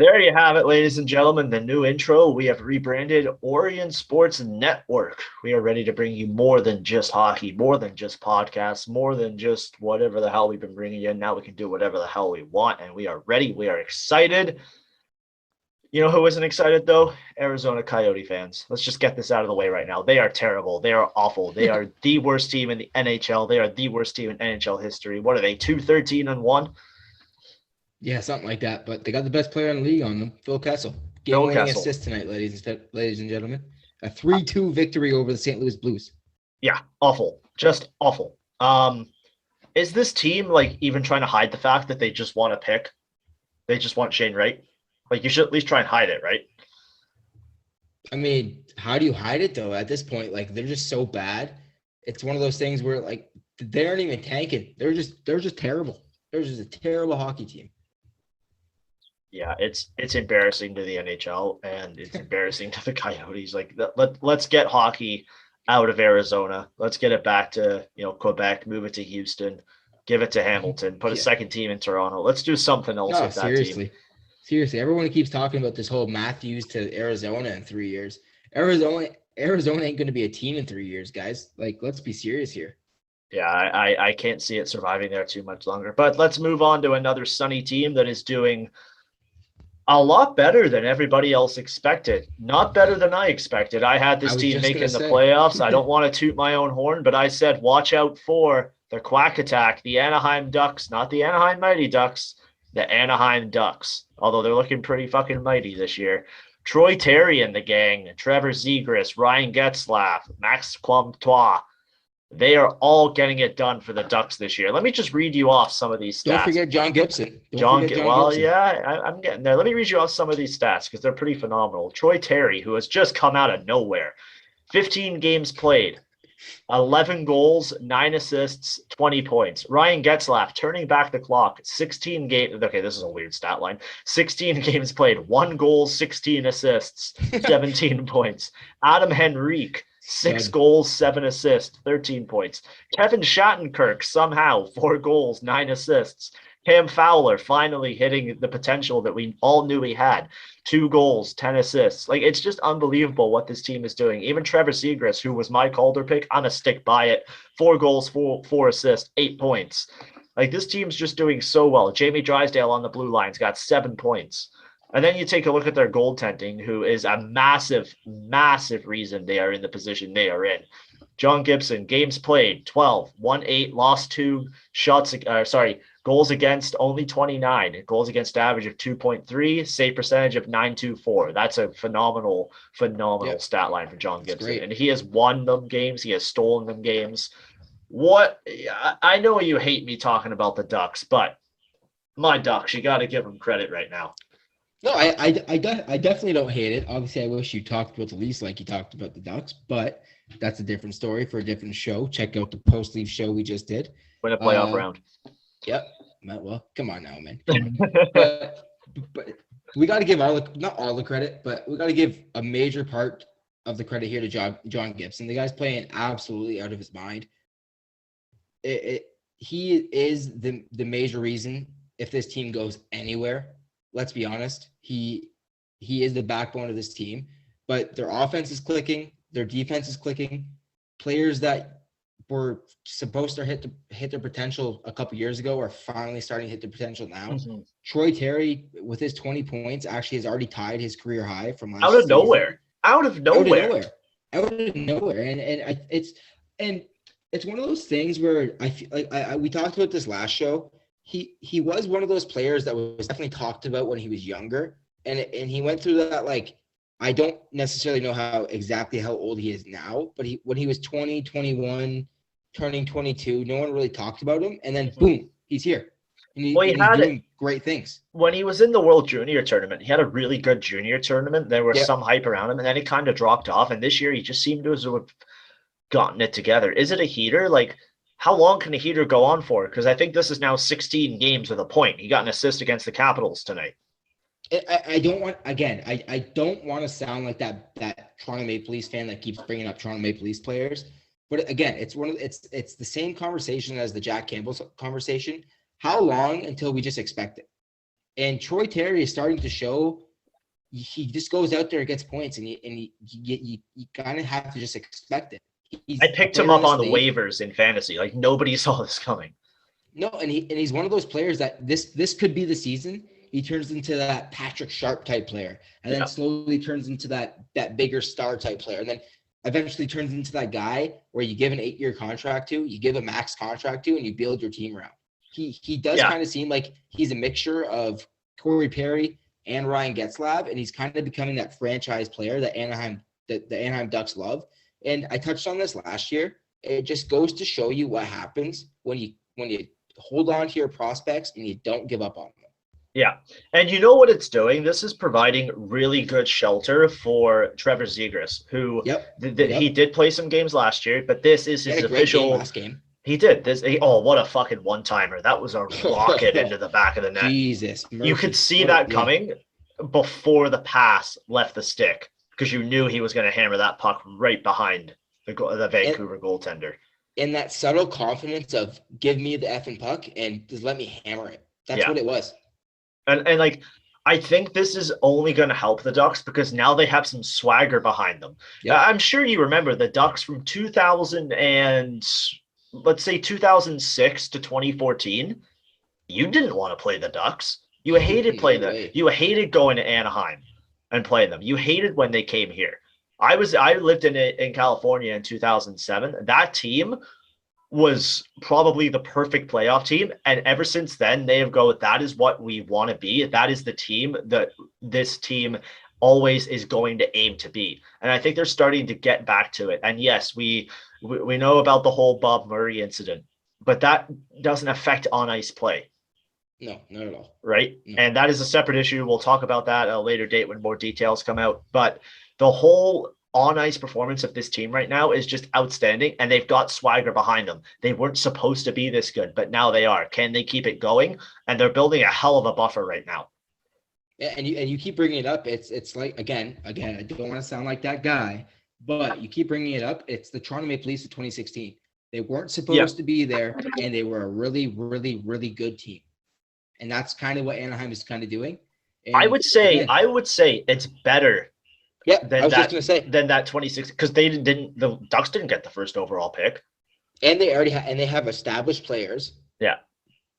There you have it, ladies and gentlemen. The new intro. We have rebranded Orion Sports Network. We are ready to bring you more than just hockey, more than just podcasts, more than just whatever the hell we've been bringing you. Now we can do whatever the hell we want, and we are ready. We are excited. You know who isn't excited, though? Arizona Coyote fans. Let's just get this out of the way right now. They are terrible. They are awful. They are the worst team in the NHL. They are the worst team in NHL history. What are they, 2-13-1? Yeah, something like that. But they got the best player in the league on them, Phil Kessel. Game-winning assist tonight, ladies and gentlemen. A 3-2 victory over the St. Louis Blues. Yeah, awful. Just awful. Is this team like even trying to hide the fact that they just want to pick? They just want Shane Wright? Like, you should at least try and hide it, right? I mean, how do you hide it though? At this point, like, they're just so bad. It's one of those things where like they aren't even tanking. They're just terrible. They're just a terrible hockey team. Yeah, it's embarrassing to the NHL and it's embarrassing to the Coyotes. Like, let's get hockey out of Arizona. Let's get it back to, Quebec, move it to Houston, give it to Hamilton, put a second team in Toronto. Let's do something else with that team. Seriously, everyone keeps talking about this whole Matthews to Arizona in 3 years. Arizona ain't going to be a team in 3 years, guys. Like, let's be serious here. Yeah, I can't see it surviving there too much longer. But let's move on to another sunny team that is doing a lot better than everybody else expected. Not better than I expected. I had this team making the playoffs. I don't want to toot my own horn, but I said, watch out for the Quack Attack, the Anaheim Ducks, not the Anaheim Mighty Ducks, the Anaheim Ducks, although they're looking pretty fucking mighty this year. Troy Terry and the gang, Trevor Zegras, Ryan Getzlaf, Max Comtois, they are all getting it done for the Ducks this year. Let me just read you off some of these stats. Don't forget John Gibson. I'm getting there. Let me read you off some of these stats because they're pretty phenomenal. Troy Terry, who has just come out of nowhere, 15 games played, 11 goals, 9 assists, 20 points. Ryan Getzlaf, turning back the clock, 16 games. Okay, this is a weird stat line. 16 games played, 1 goal, 16 assists, 17 points. Adam Henrique, 6 goals, 7 assists, 13 points. Kevin Shattenkirk, somehow, 4 goals, 9 assists. Cam Fowler finally hitting the potential that we all knew he had. 2 goals, 10 assists. Like, it's just unbelievable what this team is doing. Even Trevor Zegras, who was my Calder pick, I'm a stick by it. 4 goals, 4 assists, 8 points. Like, this team's just doing so well. Jamie Drysdale on the blue line's got 7 points. And then you take a look at their goaltending, who is a massive, massive reason they are in the position they are in. John Gibson, games played, 12, won 8, lost 2, goals against only 29, goals against average of 2.3, save percentage of 924. That's a phenomenal stat line for John Gibson. And he has won them games. He has stolen them games. I know you hate me talking about the Ducks, but my Ducks, you got to give them credit right now. No, I definitely don't hate it. Obviously, I wish you talked about the Leafs like you talked about the Ducks, but that's a different story for a different show. Check out the post-Leaf show we just did. Win a playoff round. Yep. Well, come on now, man. but we got to give not all the credit, but we got to give a major part of the credit here to John Gibson. The guy's playing absolutely out of his mind. He is the major reason if this team goes anywhere. Let's be honest. He is the backbone of this team, but their offense is clicking. Their defense is clicking. Players that were supposed to hit their potential a couple years ago are finally starting to hit their potential now. Mm-hmm. Troy Terry, with his 20 points, actually has already tied his career high from last season. Out of nowhere. And it's one of those things where I feel like we talked about this last show. He was one of those players that was definitely talked about when he was younger, and he went through that, like, I don't necessarily know how old he is now, but when he was 20, 21, turning 22, no one really talked about him, and then boom, he's here. And he's doing great things. When he was in the World Junior Tournament, he had a really good junior tournament. There was some hype around him, and then he kind of dropped off, and this year he just seemed to have gotten it together. Is it a heater? Like, how long can a heater go on for? Because I think this is now 16 games with a point. He got an assist against the Capitals tonight. I don't want to sound like that Toronto Maple Leafs fan that keeps bringing up Toronto Maple Leafs players. But again, it's the same conversation as the Jack Campbell conversation. How long until we just expect it? And Troy Terry is starting to show he just goes out there and gets points, and you kind of have to just expect it. I He's a picked him player in up this on the league. waivers in fantasy. Like nobody saw this coming. No, and he's one of those players that this could be the season. He turns into that Patrick Sharp type player, and then slowly turns into that bigger star type player, and then eventually turns into that guy where you give an 8-year contract to, you give a max contract to, and you build your team around. He does kind of seem like he's a mixture of Corey Perry and Ryan Getzlab, and he's kind of becoming that franchise player that the Anaheim Ducks love. And I touched on this last year. It just goes to show you what happens when you hold on to your prospects and you don't give up on them. Yeah. And you know what it's doing? This is providing really good shelter for Trevor Zegras, who he did play some games last year, but this is his official last game. He did this. What a fucking one-timer. That was a rocket into the back of the net. Jesus. Murphy. You could see that coming before the pass left the stick because you knew he was going to hammer that puck right behind the Vancouver goaltender. And that subtle confidence of give me the effing puck and just let me hammer it. That's what it was. And like, I think this is only going to help the Ducks because now they have some swagger behind them. Yep. I'm sure you remember the Ducks from 2006 to 2014. You didn't want to play the Ducks. You hated playing them. You hated going to Anaheim and playing them. You hated when they came here. I lived in California in 2007. That team was probably the perfect playoff team. And ever since then, they have that is what we want to be. That is the team that this team always is going to aim to be. And I think they're starting to get back to it. And yes, we know about the whole Bob Murray incident, but that doesn't affect on-ice play. No, not at all. Right? No. And that is a separate issue. We'll talk about that at a later date when more details come out. But the whole on-ice performance of this team right now is just outstanding, and they've got swagger behind them. They weren't supposed to be this good, but now they are. Can they keep it going? And they're building a hell of a buffer right now. Yeah, and you keep bringing it up. It's like, again, I don't want to sound like that guy, but you keep bringing it up. It's the Toronto Maple Leafs of 2016. They weren't supposed to be there, and they were a really, really, really good team. And that's kind of what Anaheim is kind of doing. And I would say it's better. Yeah, I was just going to say. Than that 26, because the Ducks didn't get the first overall pick. And they already have established players. Yeah.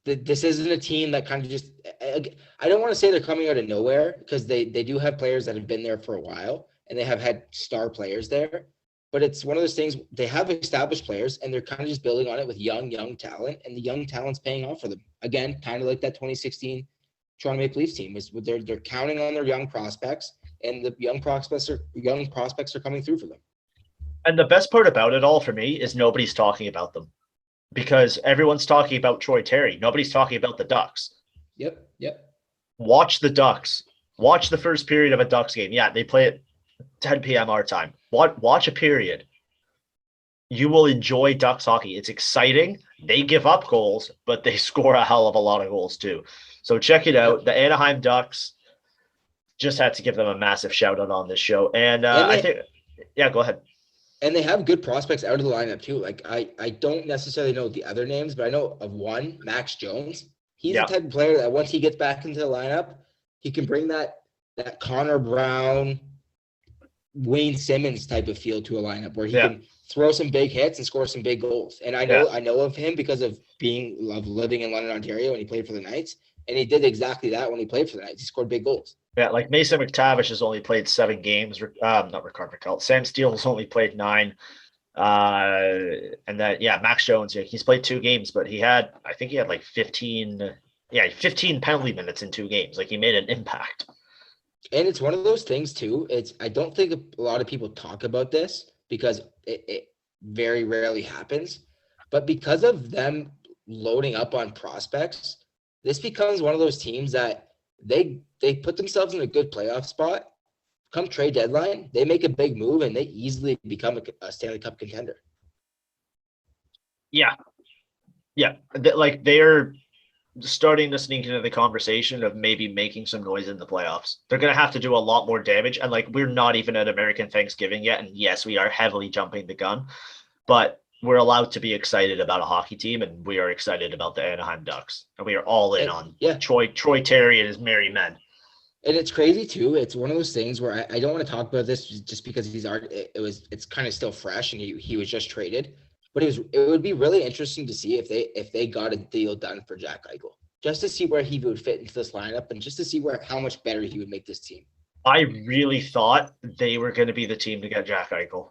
This isn't a team that kind of just – I don't want to say they're coming out of nowhere because they do have players that have been there for a while, and they have had star players there. But it's one of those things – they have established players, and they're kind of just building on it with young talent, and the young talent's paying off for them. Again, kind of like that 2016 Toronto Maple Leafs team. They're counting on their young prospects, and the young prospects are coming through for them. And the best part about it all for me is nobody's talking about them. Because everyone's talking about Troy Terry. Nobody's talking about the Ducks. Yep. Watch the Ducks. Watch the first period of a Ducks game. Yeah, they play at 10 p.m. our time. Watch a period. You will enjoy Ducks hockey. It's exciting. They give up goals, but they score a hell of a lot of goals too. So check it out. The Anaheim Ducks, just had to give them a massive shout out on this show. And I think, go ahead. And they have good prospects out of the lineup too. Like I don't necessarily know the other names, but I know of one, Max Jones. He's the type of player that once he gets back into the lineup, he can bring that Connor Brown, Wayne Simmons type of feel to a lineup where he can throw some big hits and score some big goals. And I know of him because of living in London, Ontario, when he played for the Knights. And he did exactly that when he played for the Knights. He scored big goals. Yeah, like Mason McTavish has only played 7 games. Not Rickard Rakell. Sam Steele has only played 9. And that, Max Jones, he's played 2 games, but I think he had like 15 penalty minutes in 2 games. Like he made an impact. And it's one of those things too. I don't think a lot of people talk about this because it very rarely happens. But because of them loading up on prospects, this becomes one of those teams that they put themselves in a good playoff spot. Come trade deadline, they make a big move and they easily become a Stanley Cup contender. Yeah. They're starting to sneak into the conversation of maybe making some noise in the playoffs. They're going to have to do a lot more damage. And we're not even at American Thanksgiving yet. And yes, we are heavily jumping the gun, but we're allowed to be excited about a hockey team, and we are excited about the Anaheim Ducks, and we are all in on Troy Terry and his merry men. And it's crazy too. It's one of those things where I don't want to talk about this just because it's kind of still fresh and he was just traded. But it would be really interesting to see if they got a deal done for Jack Eichel, just to see where he would fit into this lineup and just to see how much better he would make this team. I really thought they were going to be the team to get Jack Eichel.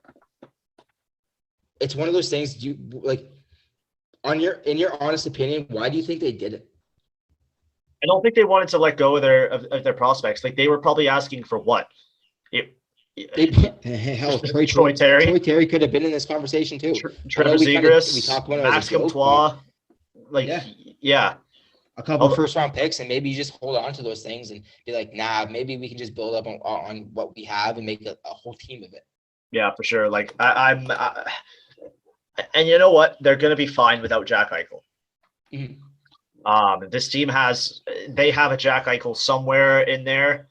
It's one of those things. You like, in your honest opinion, why do you think they did it? I don't think they wanted to let go of their prospects. Like, they were probably asking for what? Troy Terry. Troy Terry could have been in this conversation too. Trevor Zegras, Max Comtois. A couple of first-round picks, and maybe you just hold on to those things and be like, nah, maybe we can just build up on what we have and make a whole team of it. Yeah, for sure. Like, and you know what? They're going to be fine without Jack Eichel. Mm-hmm. This team they have a Jack Eichel somewhere in there,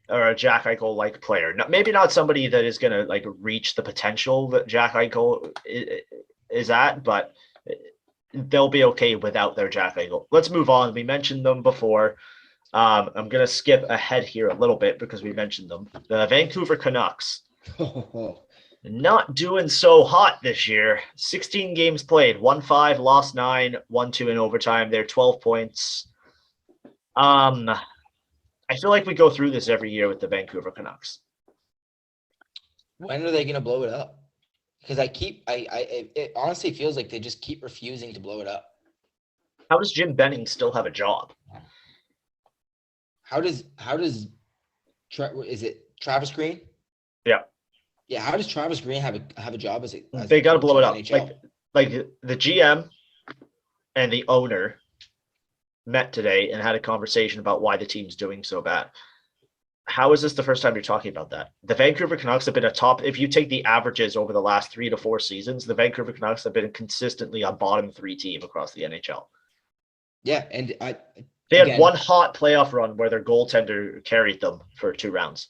or a Jack Eichel like player. Maybe not somebody that is going to like reach the potential that Jack Eichel is at, but they'll be okay without their Jack Eichel. Let's move on. We mentioned them before. I'm going to skip ahead here a little bit because we mentioned them. The Vancouver Canucks. Not doing so hot this year. 16 games played, 1-5, lost 9, 1-2 in overtime. They're 12 points. I feel like we go through this every year with the Vancouver Canucks. When are they going to blow it up? Because it honestly feels like they just keep refusing to blow it up. How does Jim Benning still have a job? Is it Travis Green? Yeah. Yeah, how does Travis Green have a job as they got to blow it up. Like the GM and the owner met today and had a conversation about why the team's doing so bad. How is this the first time you're talking about that? The Vancouver Canucks have been if you take the averages over the last 3 to 4 seasons, the Vancouver Canucks have been consistently a bottom 3 team across the NHL. Yeah, and they had one hot playoff run where their goaltender carried them for 2 rounds.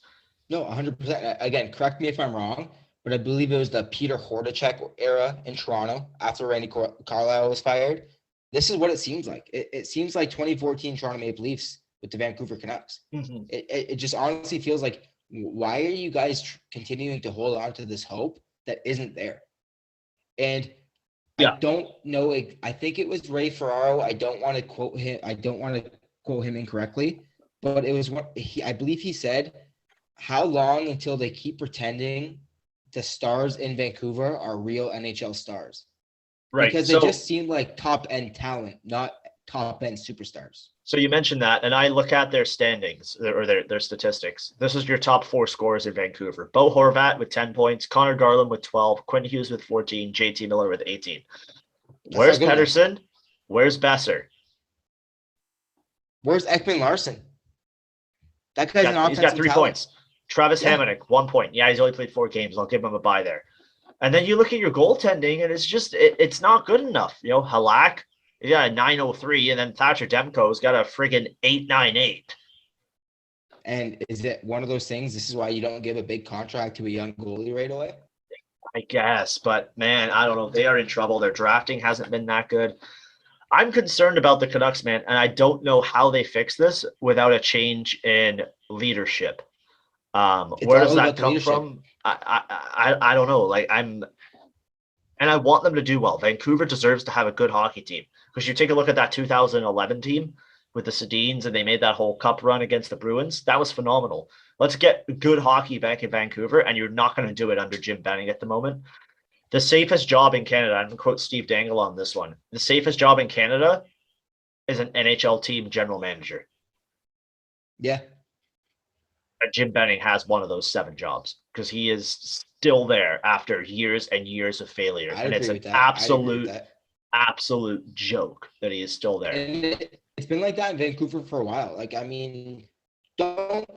No, 100%. Again, correct me if I'm wrong, but I believe it was the Peter Hordacek era in Toronto after Randy Carlyle was fired. This is what it seems like. It seems like 2014 Toronto Maple Leafs with the Vancouver Canucks. Mm-hmm. It just honestly feels like, why are you guys continuing to hold on to this hope that isn't there? And I don't know. I think it was Ray Ferraro. I don't want to quote him incorrectly, but it was I believe he said, how long until they keep pretending the stars in Vancouver are real NHL stars? Right. Because they just seem like top-end talent, not top-end superstars. So you mentioned that, and I look at their standings or their statistics. This is your top 4 scorers in Vancouver. Bo Horvat with 10 points, Connor Garland with 12, Quinn Hughes with 14, JT Miller with 18. Where's Pettersson? Where's Besser? Where's Ekman Larson? That guy's an offensive He's got 3 talent. points. Travis Hamonic, 1 point. Yeah, he's only played 4 games. I'll give him a bye there. And then you look at your goaltending, and it's just it's not good enough. You know, Halak, he's got a 903, and then Thatcher Demko's got a friggin' 898. And is it one of those things? This is why you don't give a big contract to a young goalie right away? I guess, but man, I don't know. They are in trouble. Their drafting hasn't been that good. I'm concerned about the Canucks, man, and I don't know how they fix this without a change in leadership. Where does that come from? I don't know. Like, and I want them to do well. Vancouver deserves to have a good hockey team, because you take a look at that 2011 team with the Sedins, and they made that whole cup run against the Bruins. That was phenomenal. Let's get good hockey back in Vancouver, and you're not going to do it under Jim Benning at the moment. The safest job in Canada, I'm going to quote Steve Dangle on this one. The safest job in Canada is an NHL team general manager. Yeah. And Jim Benning has one of those 7 jobs, because he is still there after years and years of failure. And it's an absolute joke that he is still there. And it's been like that in Vancouver for a while. Like, I mean, don't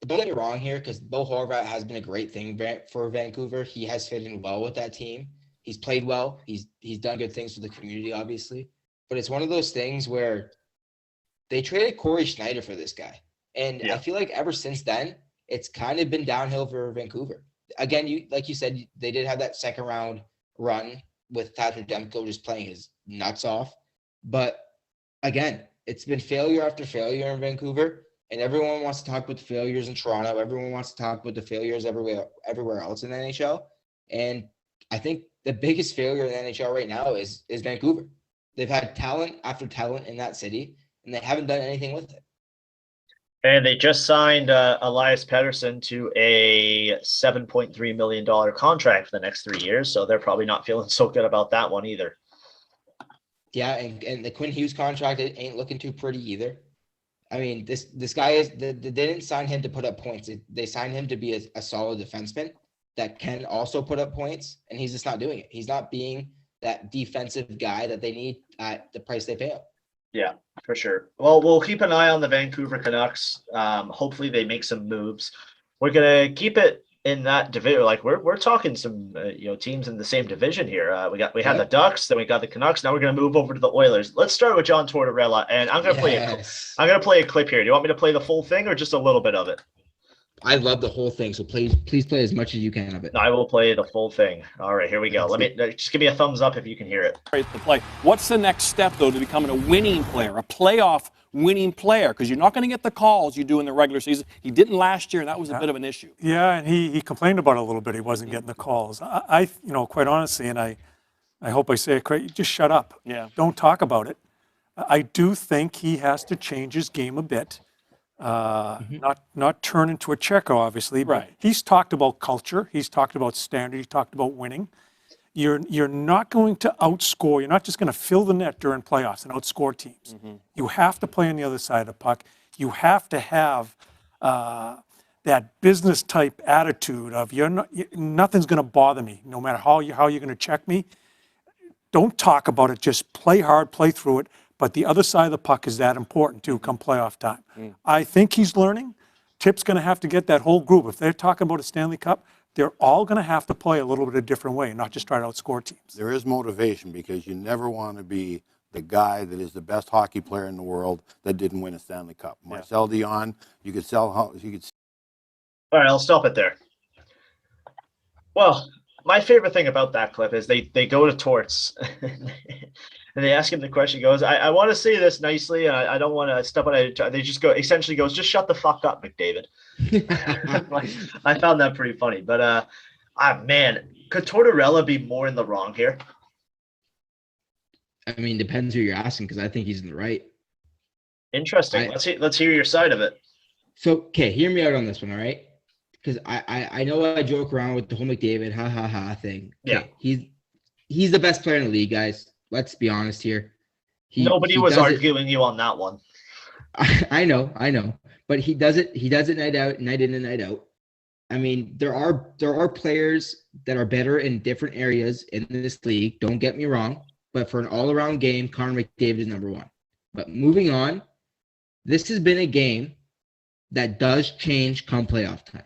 get me wrong here, because Bo Horvat has been a great thing for Vancouver. He has fit in well with that team. He's played well. He's done good things for the community, obviously. But it's one of those things where they traded Corey Schneider for this guy. And I feel like ever since then, it's kind of been downhill for Vancouver. Again, like you said, they did have that second round run with Thatcher Demko just playing his nuts off. But again, it's been failure after failure in Vancouver, and everyone wants to talk about the failures in Toronto. Everyone wants to talk about the failures everywhere else in the NHL. And I think the biggest failure in the NHL right now is Vancouver. They've had talent after talent in that city, and they haven't done anything with it. And they just signed Elias Pettersson to a $7.3 million contract for the next 3 years. So they're probably not feeling so good about that one either. Yeah, and the Quinn Hughes contract ain't looking too pretty either. I mean, this guy is they didn't sign him to put up points. They signed him to be a solid defenseman that can also put up points, and he's just not doing it. He's not being that defensive guy that they need at the price they pay him. Yeah, for sure. Well, we'll keep an eye on the Vancouver Canucks. Hopefully they make some moves. We're gonna keep it in that division. Like we're talking some teams in the same division here. We had the Ducks, then we got the Canucks. Now we're gonna move over to the Oilers. Let's start with John Tortorella, and I'm gonna play a clip here. Do you want me to play the full thing or just a little bit of it? I love the whole thing, so please play as much as you can of it. I will play the full thing. All right, here we go. Let me just give me a thumbs up if you can hear it. The play. What's the next step, though, to becoming a winning player, a playoff winning player? Because you're not going to get the calls you do in the regular season. He didn't last year, and that was a bit of an issue. Yeah, and he complained about it a little bit. He wasn't getting the calls. I quite honestly, and I hope I say it correct, just shut up. Yeah. Don't talk about it. I do think he has to change his game a bit. Not turn into a checker, obviously. But right. He's talked about culture. He's talked about standard. He's talked about winning. You're not going to outscore. You're not just going to fill the net during playoffs and outscore teams. You have to play on the other side of the puck. You have to have that business type attitude of nothing's going to bother me, no matter how you're going to check me. Don't talk about it. Just play hard, play through it. But the other side of the puck is that important too, come playoff time. I think he's learning. Tip's going to have to get that whole group. If they're talking about a Stanley Cup, they're all going to have to play a little bit a different way and not just try to outscore teams. There is motivation because you never want to be the guy that is the best hockey player in the world that didn't win a Stanley Cup. Marcel Dion, you could sell. All right, I'll stop it there. Well, my favorite thing about that clip is they go to Torts and they ask him the question. He goes, I want to say this nicely, and I don't want to step on it. They just essentially goes, just shut the fuck up, McDavid. I found that pretty funny. But, man, could Tortorella be more in the wrong here? I mean, depends who you're asking, because I think he's in the right. Interesting. Let's hear your side of it. So, okay, hear me out on this one, all right? Because I know I joke around with the whole McDavid ha thing. Okay, yeah, he's the best player in the league, guys. Let's be honest here. Nobody was arguing you on that one. I know, but he does it night out, night in and night out. I mean, there are players that are better in different areas in this league. Don't get me wrong, but for an all-around game, Connor McDavid is number one. But moving on, this has been a game that does change come playoff time.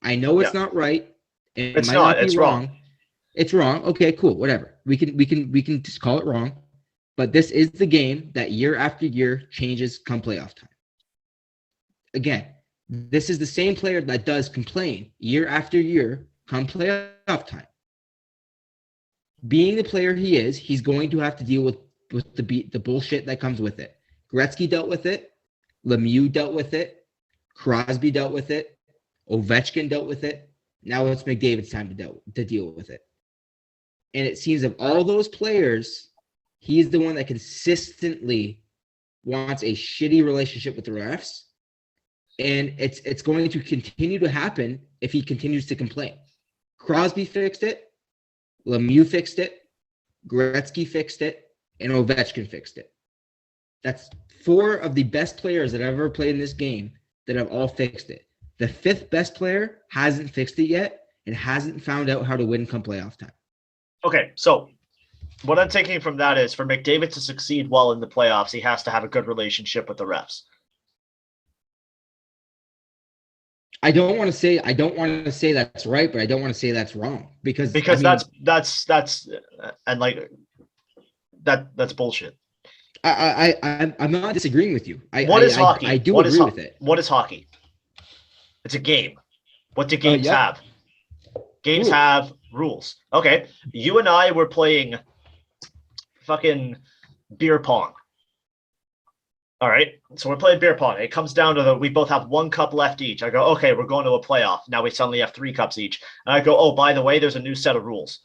I know it's not right. It's not. It's wrong. It's wrong. Okay, cool. Whatever. We can just call it wrong. But this is the game that year after year changes come playoff time. Again, this is the same player that does complain year after year come playoff time. Being the player he is, he's going to have to deal with the bullshit that comes with it. Gretzky dealt with it. Lemieux dealt with it. Crosby dealt with it. Ovechkin dealt with it. Now it's McDavid's time to deal with it. And it seems of all those players, he's the one that consistently wants a shitty relationship with the refs. And it's going to continue to happen if he continues to complain. Crosby fixed it. Lemieux fixed it. Gretzky fixed it. And Ovechkin fixed it. That's 4 of the best players that I've ever played in this game that have all fixed it. The 5th best player hasn't fixed it yet and hasn't found out how to win come playoff time. Okay, so what I'm taking from that is for McDavid to succeed well in the playoffs, he has to have a good relationship with the refs. I don't want to say that's right, but I don't want to say that's wrong because that's bullshit. I'm not disagreeing with you. What is hockey? I do agree with it. What is hockey? It's a game. What do games have? Games have rules. Okay, you and I were playing fucking beer pong. All right, so we're playing beer pong. It comes down to we both have 1 cup left each. I go, okay, we're going to a playoff. Now we suddenly have 3 cups each. And I go, oh, by the way, there's a new set of rules.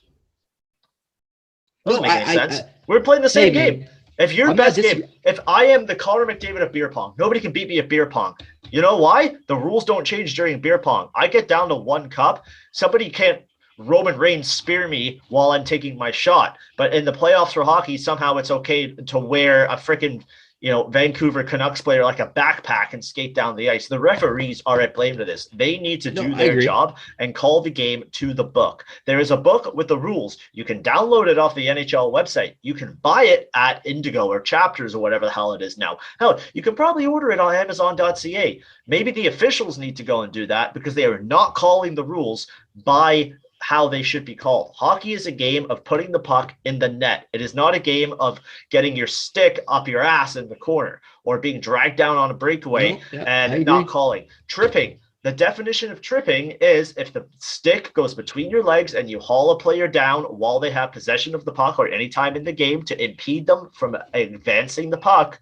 Doesn't make any sense. We're playing the same game. Man, If you're best game, if I am the Connor McDavid of beer pong, nobody can beat me at beer pong. You know why? The rules don't change during beer pong. I get down to 1 cup. Somebody can't Roman Reigns spear me while I'm taking my shot. But in the playoffs for hockey, somehow it's okay to wear a freaking Vancouver Canucks player like a backpack and skate down the ice. The referees are at blame to this. They need to do their job and call the game to the book. There is a book with the rules. You can download it off the NHL website. You can buy it at Indigo or Chapters or whatever the hell it is now. Hell, you can probably order it on Amazon.ca. Maybe the officials need to go and do that because they are not calling the rules by how they should be called. Hockey is a game of putting the puck in the net. It is not a game of getting your stick up your ass in the corner or being dragged down on a breakaway and not calling. Tripping. The definition of tripping is if the stick goes between your legs and you haul a player down while they have possession of the puck or any time in the game to impede them from advancing the puck,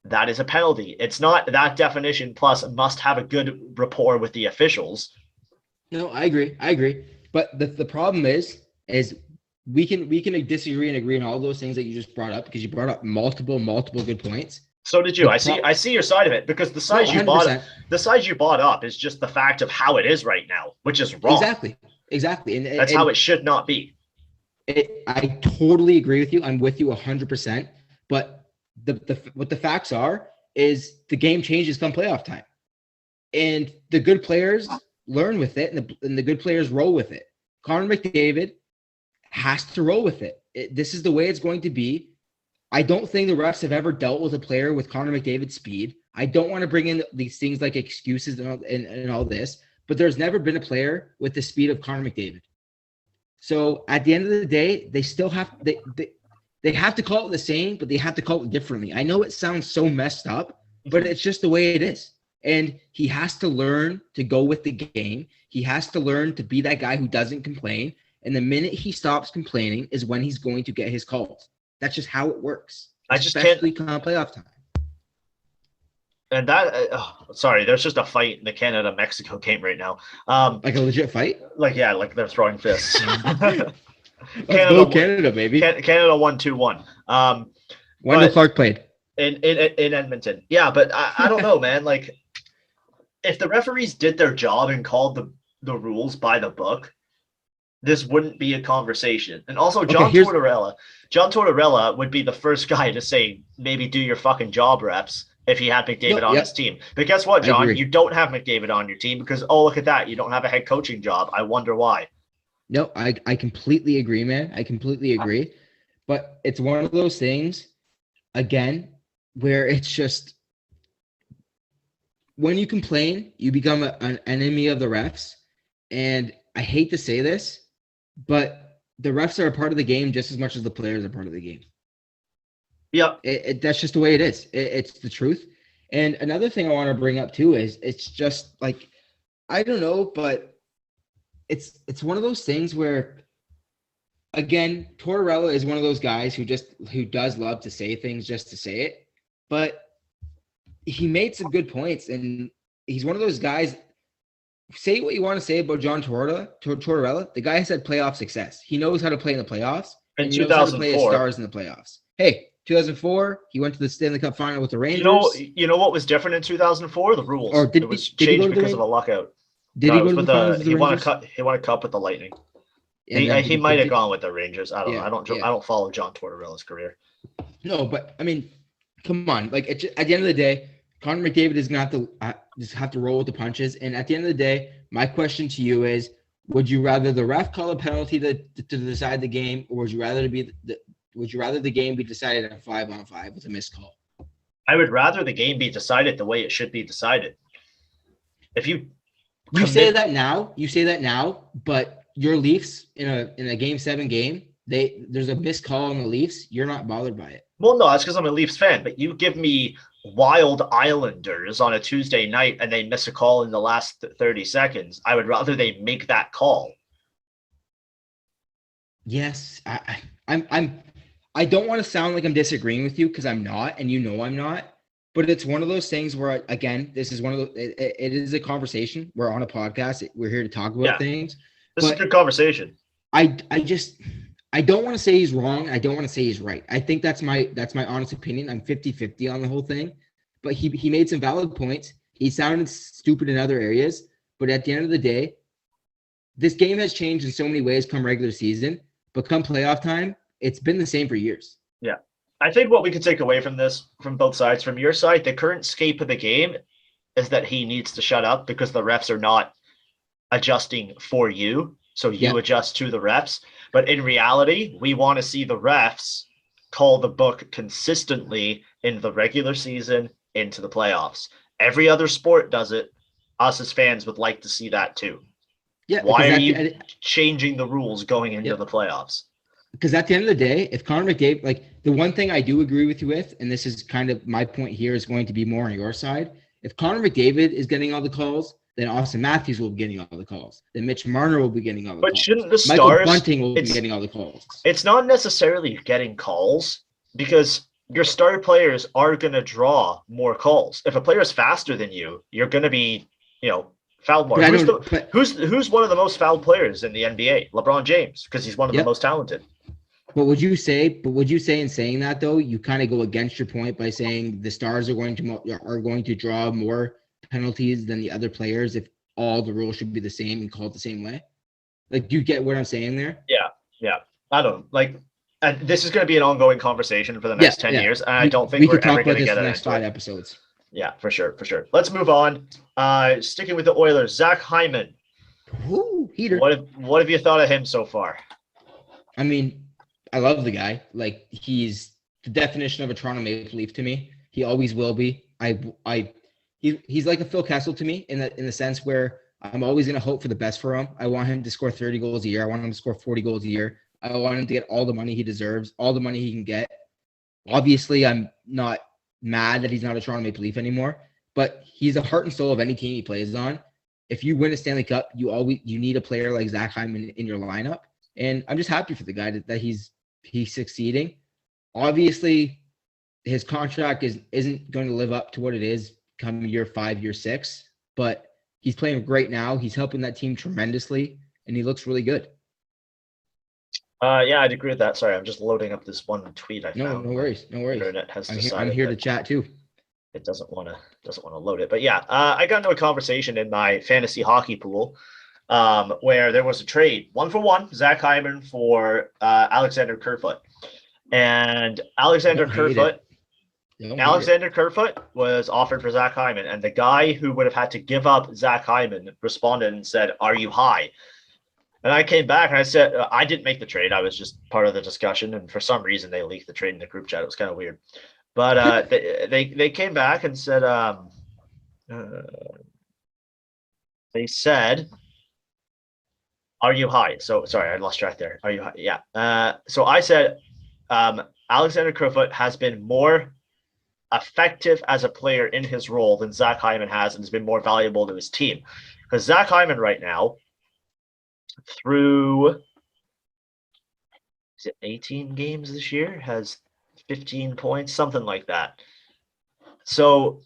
that is a penalty. It's not that definition plus must have a good rapport with the officials. No, I agree. But the problem is we can disagree and agree on all those things that you just brought up because you brought up multiple good points. So did you. I see your side of it because the size you bought up is just the fact of how it is right now, which is wrong. Exactly. And that's how it should not be. I totally agree with you. I'm with you 100%. But what the facts are is the game changes come playoff time, and the good players learn with it, and the good players roll with it. Connor McDavid has to roll with it. This is the way it's going to be. I don't think the refs have ever dealt with a player with Connor McDavid's speed. I don't want to bring in these things like excuses and all this, but there's never been a player with the speed of Connor McDavid. So at the end of the day, they still have they have to call it the same, but they have to call it differently. I know it sounds so messed up, but it's just the way it is. And he has to learn to go with the game. He has to learn to be that guy who doesn't complain. And the minute he stops complaining is when he's going to get his calls. That's just how it works. Especially come playoff time. And that, sorry, there's just a fight in the Canada-Mexico game right now. Like a legit fight? Like they're throwing fists. Let's go Canada, baby. Canada won 2-1. Wendell Clark played. In Edmonton. Yeah, but I don't know, man. Like, if the referees did their job and called the rules by the book, this wouldn't be a conversation. And also, John Tortorella would be the first guy to say, maybe do your fucking job, reps, if he had McDavid on his team. But guess what, John? You don't have McDavid on your team because, oh, look at that. You don't have a head coaching job. I wonder why. No, I completely agree, man. I completely agree. But it's one of those things, again, where it's just when you complain, you become an enemy of the refs. And I hate to say this, but the refs are a part of the game just as much as the players are part of the game. Yep. That's just the way it is. It's the truth. And another thing I want to bring up too is it's just like, I don't know, but it's one of those things where, again, Tortorella is one of those guys who does love to say things just to say it. But he made some good points, and he's one of those guys. Say what you want to say about John Tortorella. The guy has had playoff success. He knows how to play in the playoffs. And he knows how to play his stars in the playoffs. Hey, 2004, he went to the Stanley Cup final with the Rangers. You know what was different in 2004? The rules. Or it was changed because of a lockout. Did he go to the finals with the Rangers? He won a cup with the Lightning. He might have gone with the Rangers. I don't know. I don't follow John Tortorella's career. No, but I mean, come on. Like at the end of the day, Connor McDavid is gonna have to roll with the punches. And at the end of the day, my question to you is: would you rather the ref call a penalty to decide the game, or would you rather the game be decided at 5-on-5 with a missed call? I would rather the game be decided the way it should be decided. If you say that now, but your Leafs in a Game 7 game, there's a missed call on the Leafs. You're not bothered by it. Well, no, that's because I'm a Leafs fan. But you give me Wild Islanders on a Tuesday night and they miss a call in the last 30 seconds. I would rather they make that call. Yes, I don't want to sound like I'm disagreeing with you because I'm not, and you know I'm not. But it's one of those things where, again, this is one of the. It is a conversation. We're on a podcast. We're here to talk about Yeah. things. This is a But good conversation. I don't want to say he's wrong. I don't want to say he's right. I think that's my honest opinion. I'm 50-50 on the whole thing. But he made some valid points. He sounded stupid in other areas. But at the end of the day, this game has changed in so many ways come regular season. But come playoff time, it's been the same for years. Yeah. I think what we could take away from this, from both sides, from your side, the current scape of the game is that he needs to shut up because the refs are not adjusting for you. So you adjust to the refs. But in reality, we want to see the refs call the book consistently in the regular season into the playoffs. Every other sport does it. Us as fans would like to see that too. Yeah. Why are you changing the rules going into the playoffs? Because at the end of the day, if Connor McDavid, like the one thing I do agree with you with, and this is kind of my point here is going to be more on your side. If Connor McDavid is getting all the calls, then Austin Matthews will be getting all the calls. Then Mitch Marner will be getting all the calls. But shouldn't the Michael Stars... Bunting will be getting all the calls. It's not necessarily getting calls because your star players are going to draw more calls. If a player is faster than you, you're going to be, fouled more. Who's one of the most fouled players in the NBA? LeBron James, because he's one of the most talented. But would you say in saying that though, you kind of go against your point by saying the Stars are going to draw more penalties than the other players if all the rules should be the same and called the same way? Like, do you get what I'm saying there? Yeah. I don't and this is going to be an ongoing conversation for the next 10 years. And I don't think we're ever going to get it. Next 5 episodes. Yeah, for sure. Let's move on. Sticking with the Oilers, Zach Hyman. Ooh, heater. What have you thought of him so far? I mean, I love the guy. Like, he's the definition of a Toronto Maple Leaf to me. He always will be. He's like a Phil Kessel to me in the sense where I'm always going to hope for the best for him. I want him to score 30 goals a year. I want him to score 40 goals a year. I want him to get all the money he deserves, all the money he can get. Obviously, I'm not mad that he's not a Toronto Maple Leaf anymore, but he's the heart and soul of any team he plays on. If you win a Stanley Cup, you need a player like Zach Hyman in your lineup. And I'm just happy for the guy that he's succeeding. Obviously, his contract isn't going to live up to what it is come year 5, year 6, but he's playing great now. He's helping that team tremendously, and he looks really good. Yeah, I'd agree with that. Sorry, I'm just loading up this one tweet I found. No worries. Internet has decided I'm here to chat too. It doesn't want to load it, but yeah, I got into a conversation in my fantasy hockey pool, where there was a trade 1-for-1, Zach Hyman for Alexander Kerfoot, and Alexander Kerfoot was offered for Zach Hyman, and the guy who would have had to give up Zach Hyman responded and said, "Are you high?" And I came back and I said, I didn't make the trade. I was just part of the discussion. And for some reason, they leaked the trade in the group chat. It was kind of weird. But they came back and said, they said, "Are you high?" So sorry, I lost track there. Are you high? Yeah. So I said, Alexander Kerfoot has been more effective as a player in his role than Zach Hyman has and has been more valuable to his team. Because Zach Hyman right now, through 18 games this year, has 15 points, something like that. So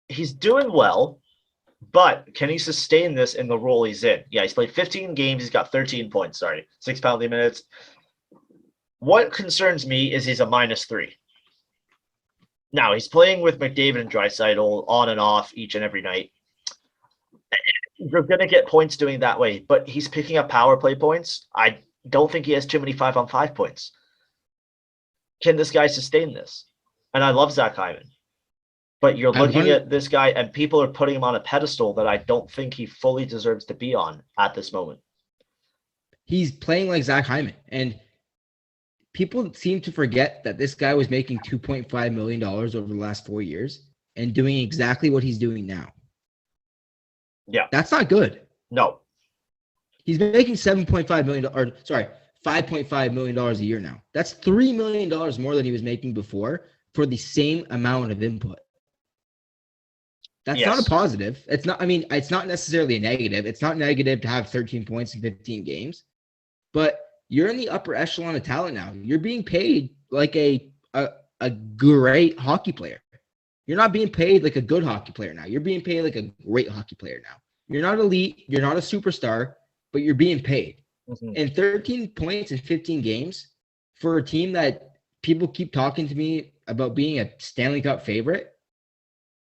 he's doing well, but can he sustain this in the role he's in? Yeah, he's played 15 games. He's got 13 points, 6 penalty minutes. What concerns me is he's a -3. Now, he's playing with McDavid and Draisaitl on and off each and every night. You're going to get points doing that way, but he's picking up power play points. I don't think he has too many 5-on-5 points. Can this guy sustain this? And I love Zach Hyman, but you're looking at this guy and people are putting him on a pedestal that I don't think he fully deserves to be on at this moment. He's playing like Zach Hyman, and people seem to forget that this guy was making $2.5 million over the last 4 years and doing exactly what he's doing now. Yeah. That's not good. No. He's making $5.5 million a year now. That's $3 million more than he was making before for the same amount of input. That's not a positive. It's not necessarily a negative. It's not negative to have 13 points in 15 games, but you're in the upper echelon of talent now. You're being paid like a great hockey player. You're not being paid like a good hockey player now. You're being paid like a great hockey player now. You're not elite. You're not a superstar, but you're being paid. Mhm. And 13 points in 15 games for a team that people keep talking to me about being a Stanley Cup favorite,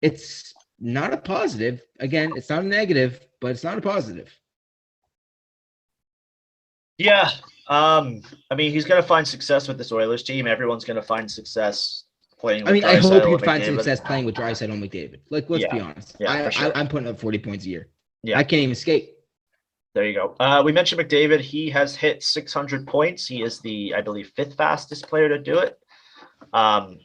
it's not a positive. Again, it's not a negative, but it's not a positive. Yeah. I mean, he's going to find success with this Oilers team. Everyone's going to find success playing with I mean, I hope Draisaitl he and finds McDavid. success playing with Draisaitl and McDavid. Like, let's be honest. Yeah, for sure. I'm putting up 40 points a year. Yeah. I can't even skate. There you go. We mentioned McDavid. He has hit 600 points. He is the, I believe, 5th fastest player to do it.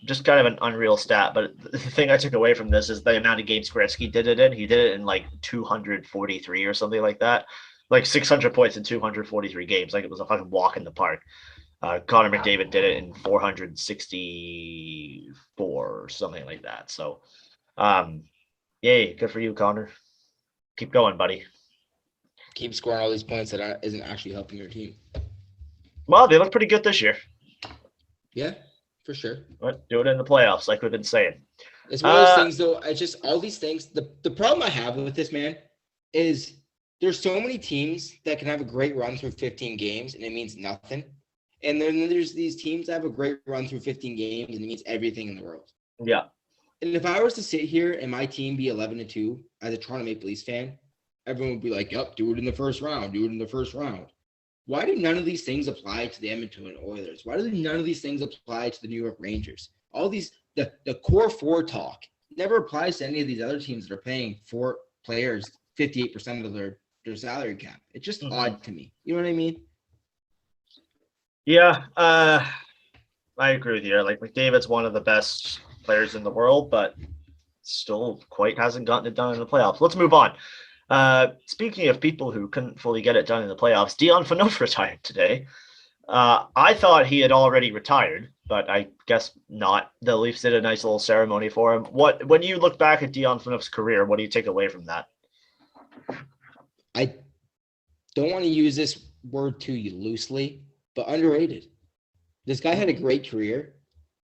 Just kind of an unreal stat. But the thing I took away from this is the amount of games Gretzky did it in. He did it in like 243 or something like that. Like 600 points in 243 games. Like it was a fucking walk in the park. Connor McDavid did it in 464 or something like that. So, yay, good for you, Connor. Keep going, buddy. Keep scoring all these points that isn't actually helping your team. Well, they look pretty good this year. Yeah, for sure. But do it in the playoffs, like we've been saying. It's one of those things, though. I just all these things. The problem I have with this, man, is there's so many teams that can have a great run through 15 games and it means nothing. And then there's these teams that have a great run through 15 games and it means everything in the world. Yeah. And if I was to sit here and my team be 11-2 as a Toronto Maple Leafs fan, everyone would be like, yep, do it in the first round. Do it in the first round. Why do none of these things apply to the Edmonton Oilers? Why do none of these things apply to the New York Rangers? All these, the core four talk never applies to any of these other teams that are paying 4 players 58% of their salary cap. It's just odd to me. You know what I mean? Yeah. I agree with you. Like McDavid's one of the best players in the world, but still quite hasn't gotten it done in the playoffs. Let's move on. Speaking of people who couldn't fully get it done in the playoffs, Dion Phaneuf retired today. I thought he had already retired, but I guess not. The Leafs did a nice little ceremony for him. When you look back at Dion Phaneuf's career, what do you take away from that? I don't want to use this word too loosely, but underrated. This guy had a great career.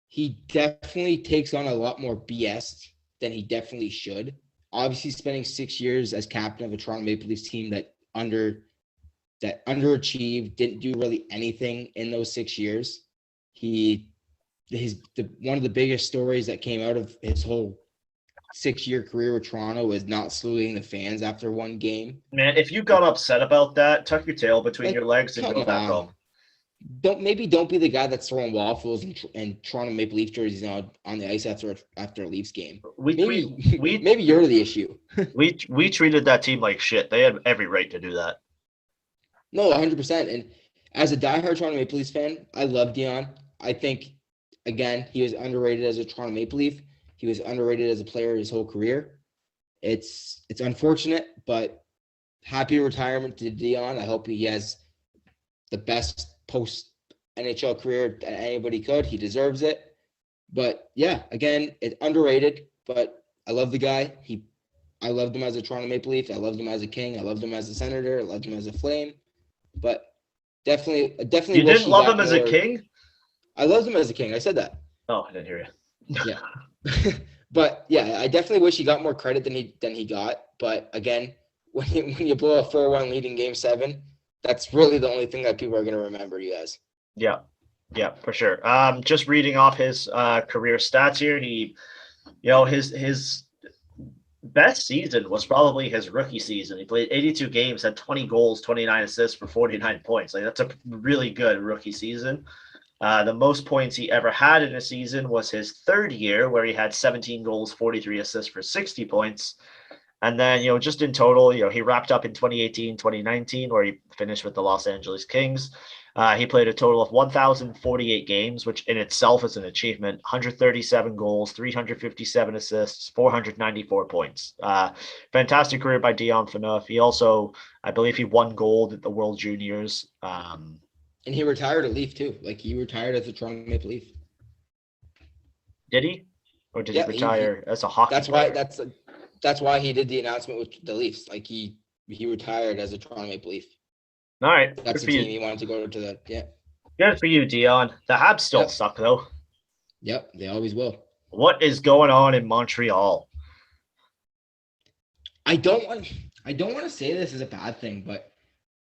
He definitely takes on a lot more BS than he definitely should. Obviously, spending 6 years as captain of a Toronto Maple Leafs team that underachieved, didn't do really anything in those 6 years. One of the biggest stories that came out of his whole 6-year career with Toronto was not saluting the fans after one game. Man, if you got upset about that, tuck your tail between your legs and go back home. Don't be the guy that's throwing waffles and Toronto Maple Leaf jerseys on the ice after a Leafs game. Maybe you're the issue. we treated that team like shit. They had every right to do that. No, 100%. And as a diehard Toronto Maple Leafs fan, I love Dion. I think, again, he was underrated as a Toronto Maple Leaf. He was underrated as a player his whole career. It's unfortunate, but happy retirement to Dion. I hope he has the best post NHL career that anybody could. He deserves it. But yeah, again, it's underrated, but I love the guy. I loved him as a Toronto Maple Leaf. I loved him as a King. I loved him as a Senator. I loved him as a Flame. But definitely. You didn't love him as a King? I loved him as a King. I said that. Oh, I didn't hear you. Yeah. But yeah, I definitely wish he got more credit than he got. But again, when you blow a 4-1 lead in Game 7, that's really the only thing that people are going to remember you as. Yeah, for sure. Just reading off his career stats here, his best season was probably his rookie season. He played 82 games, had 20 goals, 29 assists for 49 points. Like that's a really good rookie season. The most points he ever had in a season was his 3rd year, where he had 17 goals, 43 assists for 60 points. And then, just in total, he wrapped up in 2018, 2019, where he finished with the Los Angeles Kings. He played a total of 1,048 games, which in itself is an achievement. 137 goals, 357 assists, 494 points. Fantastic career by Dion Phaneuf. He also, I believe he won gold at the World Juniors. And he retired a Leaf too. Like he retired as a Toronto Maple Leaf. Did he? Or did he retire as a hockey player? That's why he did the announcement with the Leafs. Like he retired as a Toronto Maple Leaf. All right. That's Good the for team you. he wanted to go to the, yeah. Good for you, Dion. The Habs still Yep. suck, though. Yep, they always will. What is going on in Montreal? I don't want to say this is a bad thing, but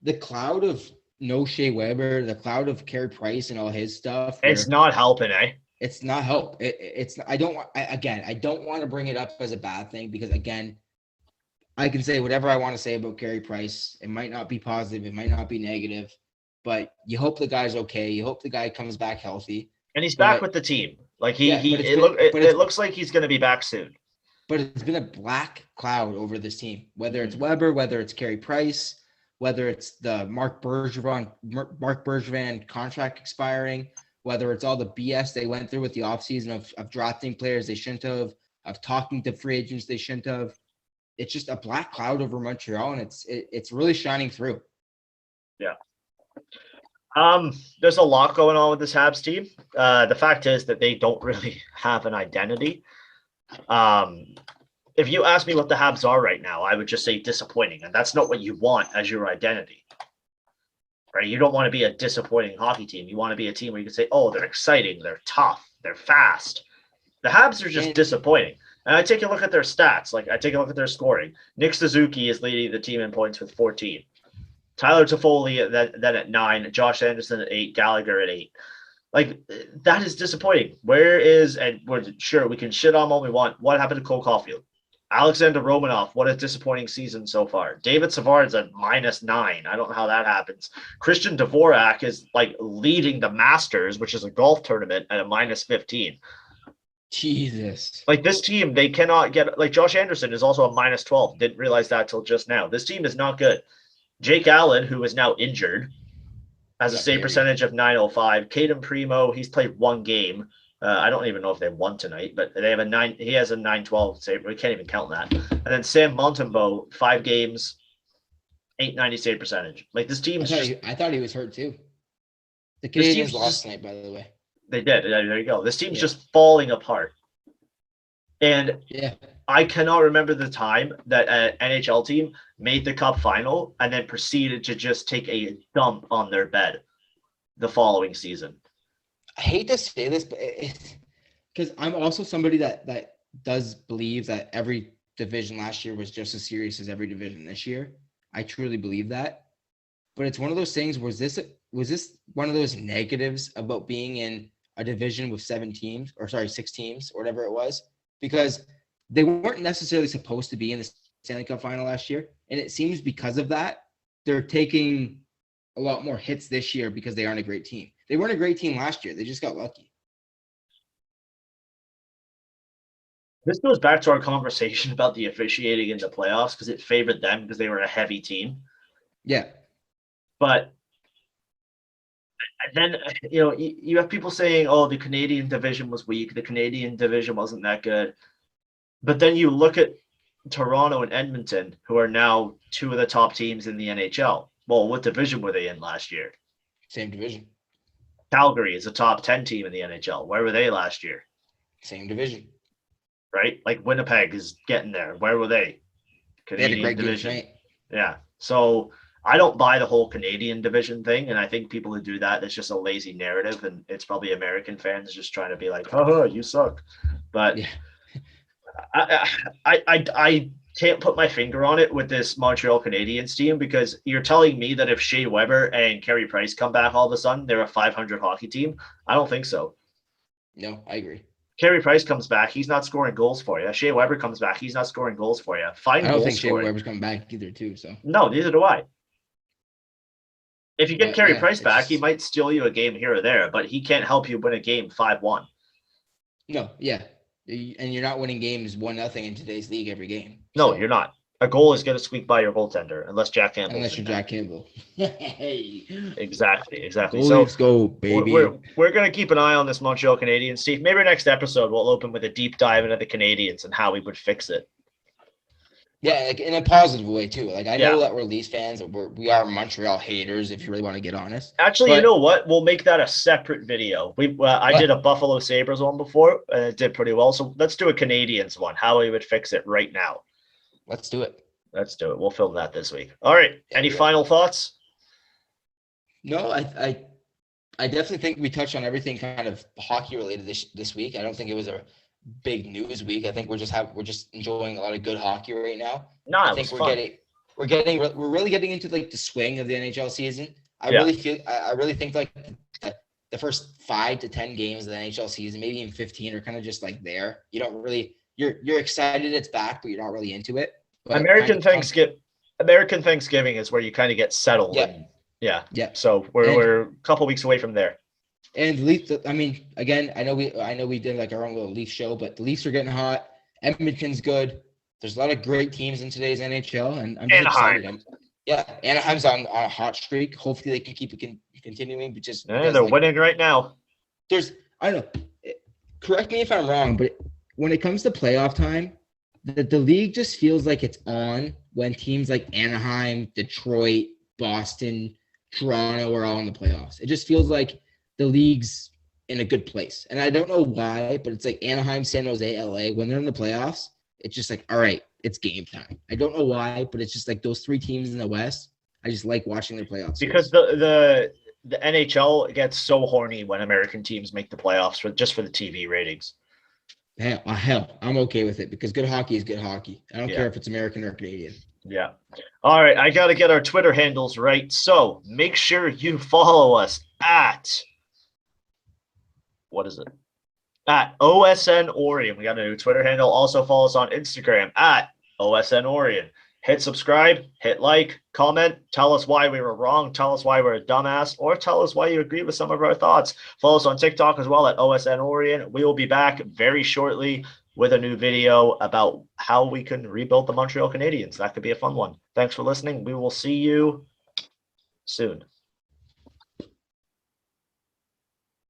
the cloud of no Shea Weber, the cloud of Carey Price and all his stuff, It's not helping, eh? it's not help. It's I don't want I don't want to bring it up as a bad thing because again, I can say whatever I want to say about Carey Price. It might not be positive, it might not be negative, but you hope the guy's okay. You hope the guy comes back healthy. And he's back with the team. Like it looks like he's going to be back soon. But it's been a black cloud over this team. Whether it's Weber, whether it's Carey Price, whether it's the Mark Bergevin contract expiring, whether it's all the BS they went through with the offseason of drafting players they shouldn't have, of talking to free agents they shouldn't have. It's just a black cloud over Montreal, and it's really shining through. Yeah. There's a lot going on with this Habs team. The fact is that they don't really have an identity. If you ask me what the Habs are right now, I would just say disappointing, and that's not what you want as your identity, right? You don't want to be a disappointing hockey team. You want to be a team where you can say, oh, they're exciting, they're tough, they're fast. The Habs are just disappointing. And I take a look at their stats. Like, I take a look at their scoring. Nick Suzuki is leading the team in points with 14. Tyler Toffoli then at 9, Josh Anderson at 8, Gallagher at 8. Like, that is disappointing. Where is, and we're sure we can shit on all we want. What happened to Cole Caulfield? Alexander Romanov, what a disappointing season so far. David Savard's at -9. I don't know how that happens. Christian Dvorak is like leading the Masters, which is a golf tournament, at a -15. Jesus. Like, this team, they cannot get, like, Josh Anderson is also a -12. Didn't realize that till just now. This team is not good. Jake Allen, who is now injured, has a save percentage of .905. Caden Primo, he's played one game. I don't even know if they won tonight, but they have he has a .912 save. We can't even count that. And then Sam Montembeault, 5 games, .890 save percentage. Like, this team, I thought he was hurt too. The Canadians lost tonight, by the way. They did. There you go. This team's just falling apart. And I cannot remember the time that an NHL team made the Cup final and then proceeded to just take a dump on their bed the following season. I hate to say this, but because I'm also somebody that does believe that every division last year was just as serious as every division this year. I truly believe that. But it's one of those things. Was this one of those negatives about being in a division with 6 teams, or whatever it was? Because they weren't necessarily supposed to be in the Stanley Cup final last year. And it seems because of that, they're taking a lot more hits this year because they aren't a great team. They weren't a great team last year. They just got lucky. This goes back to our conversation about the officiating in the playoffs because it favored them because they were a heavy team. Yeah. But then, you have people saying, oh, the Canadian division was weak. The Canadian division wasn't that good. But then you look at Toronto and Edmonton, who are now 2 of the top teams in the NHL. Well, what division were they in last year? Same division. Calgary is a top 10 team in the NHL. Where were they last year? Same division. Right? Like, Winnipeg is getting there. Where were they? Canadian they had a great division. Game tonight. Yeah. So I don't buy the whole Canadian division thing, and I think people who do that, it's just a lazy narrative, and it's probably American fans just trying to be like, haha, you suck. But I can't put my finger on it with this Montreal Canadiens team, because you're telling me that if Shea Weber and Carey Price come back all of a sudden, they're a 500 hockey team? I don't think so. No, I agree. Carey Price comes back, he's not scoring goals for you. Shea Weber comes back, he's not scoring goals for you. I don't think Shea Weber's coming back either, too. So no, neither do I. If you get Carey Price back, he might steal you a game here or there, but he can't help you win a game 5-1. No, yeah. And you're not winning games 1-0 in today's league every game. No, you're not. A goal is going to squeak by your goaltender, unless Jack Campbell. Unless you're Jack Campbell. Exactly. Let's go, baby. We're going to keep an eye on this Montreal Canadiens, Steve. Maybe next episode we'll open with a deep dive into the Canadiens and how we would fix it. Yeah, like in a positive way too. Like I know that we're Leafs fans, we are Montreal haters, if you really want to get honest. Actually, you know what? We'll make that a separate video. I did a Buffalo Sabres one before, and it did pretty well. So let's do a Canadiens one. How we would fix it right now. Let's do it. Let's do it. We'll film that this week. All right. Any final thoughts? No, I definitely think we touched on everything kind of hockey related this week. I don't think it was a big news week. I think we're just enjoying a lot of good hockey right now. No, I it think was fun. we're really getting into like the swing of the NHL season. I Yeah. really think like the first 5 to 10 games of the NHL season, maybe even 15, are kind of just like there. You don't really you're excited it's back, but you're not really into it. But American Thanksgiving is where you kind of get settled. Yeah. And, yeah. Yeah. So we're a couple weeks away from there. And the Leafs, I mean, again, I know we did like our own little Leaf show, but the Leafs are getting hot. Edmonton's good. There's a lot of great teams in today's NHL, and I'm just excited. Anaheim's on a hot streak. Hopefully, they can keep it continuing. But just they're winning right now. I don't know. Correct me if I'm wrong, but when it comes to playoff time, the league just feels like it's on when teams like Anaheim, Detroit, Boston, Toronto are all in the playoffs. It just feels like the league's in a good place. And I don't know why, but it's like Anaheim, San Jose, LA, when they're in the playoffs, it's just like, all right, it's game time. I don't know why, but it's just like those 3 teams in the West. I just like watching their playoffs. Because the NHL gets so horny when American teams make the playoffs for the TV ratings. Hell, I'm okay with it because good hockey is good hockey. I don't care if it's American or Canadian. Yeah. All right, I got to get our Twitter handles right. So make sure you follow us at OSN Orion. We got a new Twitter handle. Also follow us on Instagram at OSN Orion. Hit subscribe, hit like, comment, tell us why we were wrong, tell us why we're a dumbass, or tell us why you agree with some of our thoughts. Follow us on TikTok as well at OSN Orion. We will be back very shortly with a new video about how we can rebuild the Montreal Canadiens. That could be a fun one. Thanks for listening. We will see you soon.